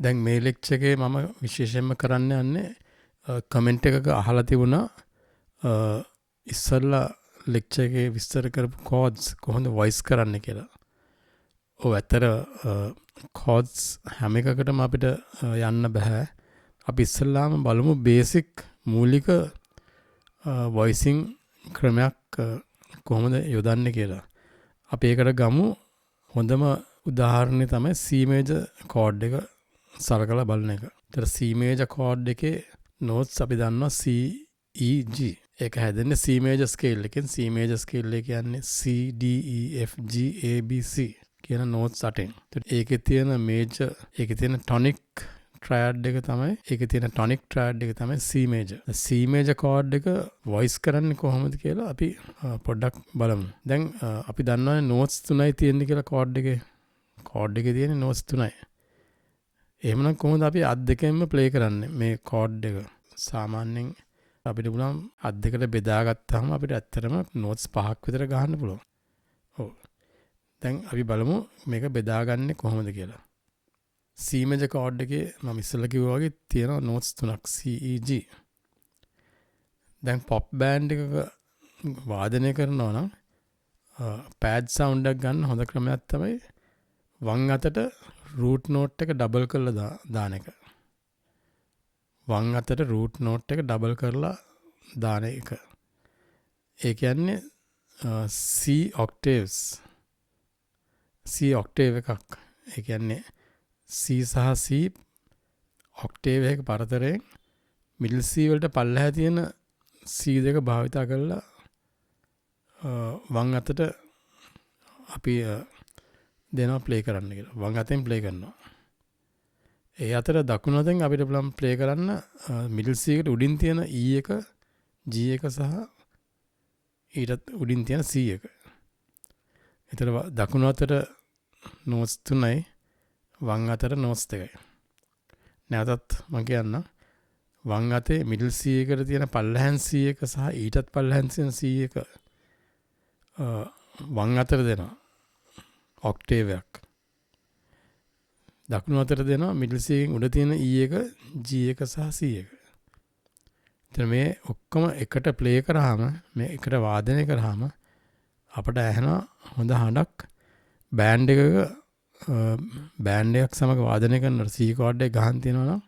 දැන් මේ ලෙක්චර් එකේ මම විශේෂයෙන්ම කරන්න යන්නේ කමෙන්ට් එකක අහලා තිබුණා ඉස්සල්ලා ලෙක්චර් එකේ විස්තර කරපු කෝඩ්ස් කොහොමද වොයිස් කරන්න කියලා. ඔව් ඇත්තට කෝඩ්ස් හැම එකකටම අපිට යන්න බෑ. අපි ඉස්සල්ලාම බලමු බේසික් මූලික වොයිසිං ක්‍රමයක් කොහොමද යොදන්නේ කියලා. අපි ඒකට ගමු හොඳම උදාහරණය තමයි C major chord එක සලකලා බලන එක. ඒතර C major chord එකේ notes අපි දන්නවා C E G. ඒක හැදෙන්නේ C major scale එකෙන්. C major scale එක කියන්නේ C D E F G A B C කියන notes 8න්. ඒකේ තියෙන major ඒකේ තියෙන tonic triad එක තමයි ඒකේ තියෙන tonic triad එක තමයි C major. C major chord එක voice කරන්නේ කොහොමද කියලා අපි පොඩ්ඩක් බලමු. දැන් අපි දන්නවනේ notes 3යි තියෙන්නේ කියලා chord එකේ. chord එකේ තියෙන notes 3යි. එහෙමනම් කොහොමද අපි අත් දෙකෙන්ම play කරන්නේ මේ chord එක? සාමාන්‍යයෙන් අපිට පුළුවන් අත් දෙකට බෙදාගත්තාම අපිට ඇත්තටම notes 5ක් විතර ගන්න පුළුවන්. ඔව්. දැන් අපි බලමු මේක බෙදාගන්නේ කොහොමද කියලා. C major chord එකේ මම ඉස්සෙල්ලා කිව්වා වගේ තියෙනවා notes 3ක් C E G. දැන් pop band එකක වාදනය කරනවා නම් pad sound එකක් ගන්න හොඳ ක්‍රමයක් තමයි වම් අතට root note එක double කරලා දාන එක. වම් අතට root note එක double කරලා දාන එක. ඒ කියන්නේ C octaves. C octave එකක්. ඒ කියන්නේ C සහ C octave එක පරතරයෙන් middle C වලට පල්ලෙහා තියෙන C දෙක භාවිතා කරලා වම් අතට අපි දෙනවා play කරන්න කියලා. වම් අතෙන් play කරනවා. ඒ අතර දකුණු අතෙන් අපිට පුළුවන් play කරන්න middle C එකට උඩින් තියෙන E එක G එක සහ ඊටත් උඩින් තියෙන C එක. ඒතර දකුණු අතට notes 3යි වම් අතට notes 2යි. නැවතත් මම කියන්නම් වම් අතේ middle C එකට තියෙන පල්ලෙහාන් C එක සහ ඊටත් පල්ලෙහාන් තියෙන C එක වම් අතට දෙනවා octave එකක්. දකුණු අතට දෙනවා middle C එකෙන් උඩ තියෙන E එක G එක සහ C එක. එතන මේ ඔක්කොම එකට play කරාම මේ එකට වාදනය කරාම අපට ඇහෙනවා හොඳ හඬක් බෑන්ඩ් එකක් සමග වාදනය කරනකොට C chord එක ගහන් තියෙනවා නම්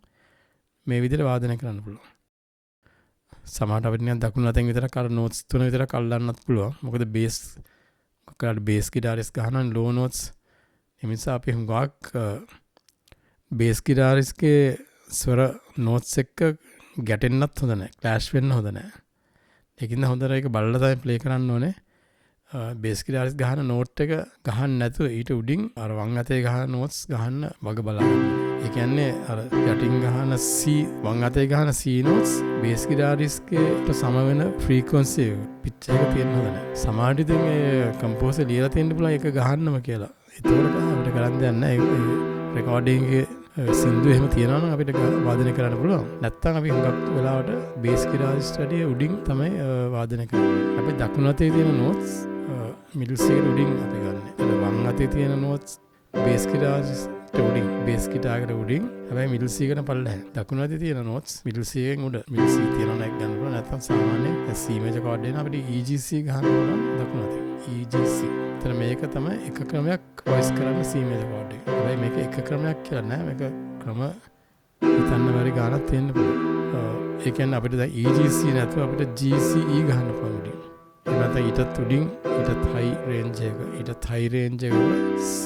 මේ විදිහට වාදනය කරන්න පුළුවන්. සමහරට අපිට නිකන් දකුණු අතෙන් විතරක් අර notes 3 විතරක් අල්ලන්නත් පුළුවන්. මොකද bass guitarist ගහනවා low notes. ඒ නිසා අපි හුඟක් bass guitarist ගේ ස්වර notes එක ගැටෙන්නත් හොඳ නැහැ. clash වෙන්න හොඳ නැහැ. ඒකින්ද හොඳට ඒක බලලා තමයි play කරන්න ඕනේ. bass guitarist ගහන note එක ගහන්න නැතුව ඊට උඩින් අර වම් අතේ ගහන notes ගහන්න වග බලන්න. ඒ කියන්නේ අර යටින් ගහන C වම් අතේ ගහන C notes bass guitarist ගේ සම වෙන frequency pitch එක තියෙන්න හොඳ නැහැ. සමහරවිට ඉතින් ඒ composer ලියලා තියෙන්න පුළුවන් ඒක ගහන්නම කියලා. ඒතකොට අපිට කරන්න දෙයක් නැහැ. ඒ recording එකේ සින්දු එහෙම තියනවා නම් අපිට වාදනය කරන්න පුළුවන්. නැත්තම් අපි හුඟක් වෙලාවට bass guitarist වැඩි උඩින් තමයි වාදනය කරන්නේ. අපි දකුණු අතේ තියෙන notes middle C එකට උඩින් අපි ගන්න. ඒක වම් අතේ තියෙන notes bass guitarist උඩින් bass guitar එකට උඩින් හැබැයි middle C එකට පල්ලෙහා. දකුණු අතේ තියෙන notes middle C එකෙන් උඩ. middle C තියනවා නම් ගන්න පුළුවන්. නැත්තම් සාමාන්‍යයෙන් C major chord එක අපිට E G C ගන්න පුළුවන් දකුණු අතේ. E G C. එතන මේක තමයි එක ක්‍රමයක් voice කරන්න C major chord එක. හැබැයි මේක එක ක්‍රමයක් කියලා නෑ. මේක ක්‍රම හිතන්න බැරි ගානක් තියෙන්න පුළුවන්. ඒ කියන්නේ අපිට දැන් E G C නැතුව අපිට G C E ගන්න පුළුවන් උඩින්. එහෙම නැත්නම් ඊටත් උඩින් ඊටත් high range එක ඊටත් high range එක C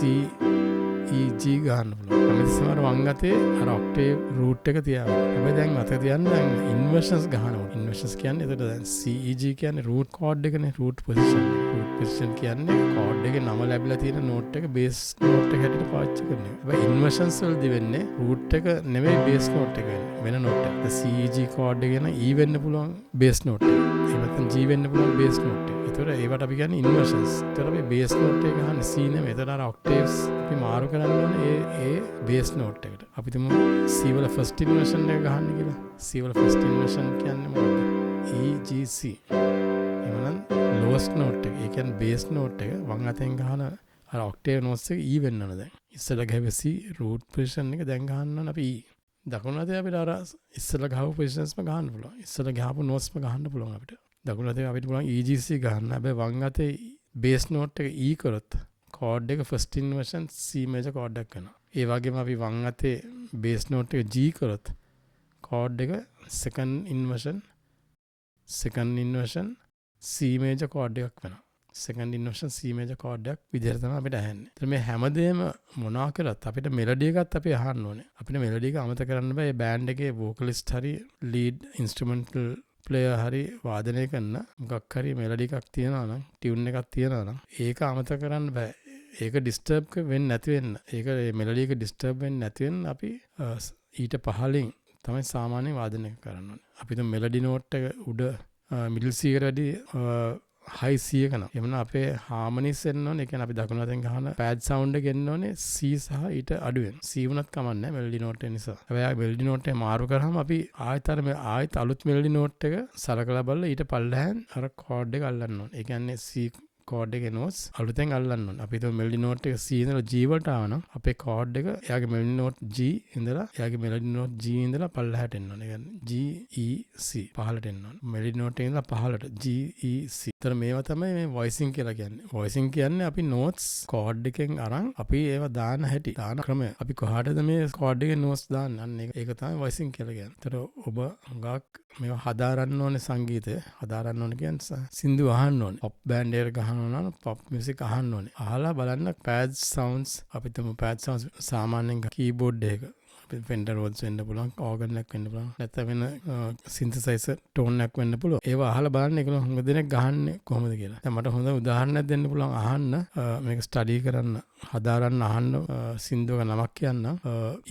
E G ගන්න පුළුවන්. අපි ඉස්සර වම් අතේ අර octave root එක තියාගන්න. හැබැයි දැන් අත තියන්න දැන් inversions ගහනවා. inversions කියන්නේ එතකොට දැන් C E G කියන්නේ root chord එකනේ root position. root position කියන්නේ chord එකේ නම ලැබිලා තියෙන note එක bass note එක හැටියට පාවිච්චි කරන එක. හැබැයි inversions වලදී වෙන්නේ root එක නෙමෙයි bass note එක වෙන note එක. C E G chord එක කියන E වෙන්න පුළුවන් bass note එක. එහෙම නැත්නම් G වෙන්න පුළුවන් bass note එක. ඒතකොට ඒවට අපි කියන්නේ inversions. ඒතකොට අපි bass note එක ගහන්නේ C නෙමෙයි. ඒතකොට අර octaves අපි මාරු කරන්න ඕනේ ඒ bass note එකට. අපි තුමු C වල first inversion එක ගහන්න කියලා. C වල first inversion කියන්නේ මොකක්ද? E G C. එවනම් lowest note එක. ඒ කියන්නේ bass note එක වම් අතෙන් ගහන අර octave notes එක E වෙන්න ඕන දැන්. ඉස්සලා ගහුවේ C root position එක දැන් ගහන්න ඕන අපි E. දකුණු අතේ අපිට අර ඉස්සලා ගහපු positionsම ගහන්න පුළුවන්. ඉස්සලා ගහපු notesම ගහන්න පුළුවන් අපිට. දකුණු අතේ අපිට පුළුවන් EGC ගන්න. හැබැයි වම් අතේ bass note එක E කරොත් chord එක first inversion C major chord එකක් වෙනවා. ඒ වගේම අපි වම් අතේ bass note එක G කරොත් chord එක second inversion C major chord එකක් වෙනවා. second inversion C major chord එකක් විදිහට තමයි අපිට ඇහෙන්නේ. ඒතර මේ හැමදේම මොනවා කරත් අපිට මෙලඩි එකත් අපි අහන්න ඕනේ. අපිට මෙලඩි එක අමතක කරන්න බෑ. මේ බෑන්ඩ් එකේ vocalist හරි lead instrumental player හරි වාදනය කරන මොකක් හරි මෙලඩි එකක් තියනවා නම් ටියුන් එකක් තියනවා නම් ඒක අමතක කරන්න බෑ. ඒක ඩිස්ටර්බ් වෙන්නේ නැති වෙන්න. ඒක මෙලඩි එක ඩිස්ටර්බ් වෙන්නේ නැති වෙන්න අපි ඊට පහලින් තමයි සාමාන්‍ය වාදනය කරන්න ඕනේ. අපි තුන් මෙලඩි නෝට් එක උඩ මිඩල් C එකට වැඩි හයි C එක නම් එමන අපේ හාමනිස් එන්න ඕනේ. ඒ කියන්නේ අපි දකුණු අතෙන් ගහන පෑඩ් සවුන්ඩ් එක එන්න ඕනේ C සහ ඊට අඩුවෙන්. C වුණත් කමක් නැහැ මෙලඩි නෝට් එක නිසා. හැබැයි මෙලඩි නෝට් එක මාරු කරාම අපි ආයෙත් අලුත් මෙලඩි නෝට් එක සලකලා බලලා ඊට පල්ලෙහාන් අර කෝඩ් එක අල්ලන්න ඕනේ. ඒ කියන්නේ C කෝඩ් එකේ notes අලුතෙන් අල්ලන්න ඕනේ. අපි හිතුව මෙලඩි නෝට් එක C ඉඳලා G වලට ආව නම් අපේ කෝඩ් එක එයාගේ මෙලඩි නෝට් G ඉඳලා එයාගේ මෙලඩි නෝට් G ඉඳලා පල්ලෙහාට එන්න ඕනේ. ඒ කියන්නේ G E C පහළට එන්න ඕනේ. මෙලඩි නෝට් එකේ ඉඳලා පහළට G E C. ඒතර මේවා තමයි මේ වොයිසින් කියලා කියන්නේ. වොයිසින් කියන්නේ අපි notes කෝඩ් එකෙන් අරන් අපි ඒවා දාන හැටි. දාන ක්‍රමය. අපි කොහාටද මේ කෝඩ් එකේ notes දාන්නේ? අන්න ඒක තමයි වොයිසින් කියලා කියන්නේ. ඒතර ඔබ හුඟක් මේවා හදාරන්න ඕනේ සංගීතය. හදාරන්න ඕනේ කියන්නේ සින්දු අහන්න ඕනේ. පොප් බෑන්ඩ් එකක ගහනවා නම් පොප් මියුසික් අහන්න ඕනේ. අහලා බලන්න pad sounds අපි තුමු pad sounds සාමාන්‍යයෙන් කීබෝඩ් එක Fender Rhodes වෙන්න පුළුවන්, organ එකක් වෙන්න පුළුවන්, නැත්නම් වෙන synthesizer tone එකක් වෙන්න පුළුවන්. ඒවා අහලා බලන්න ඒකල හුඟ දෙනෙක් ගහන්නේ කොහොමද කියලා. දැන් මට හොඳ උදාහරණයක් දෙන්න පුළුවන් අහන්න මේක ස්ටඩි කරන්න, හදාරන්න අහන්න සින්දුවක නමක් කියන්න.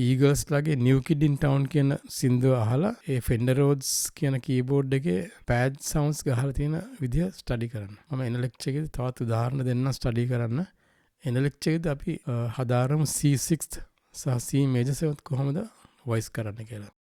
Eagles ලගේ New Kid in Town කියන සින්දුව අහලා ඒ Fender Rhodes කියන කීබෝඩ් එකේ pad sounds ගහලා තියෙන විදිය ස්ටඩි කරන්න. මම එන ලෙක්චර් එකේදී තවත් උදාහරණ දෙන්නම් ස්ටඩි කරන්න. එන ලෙක්චර් එකේදී අපි හදාරමු C6 සහ C major 7 කොහොමද වොයිස් කරන්න කියලා.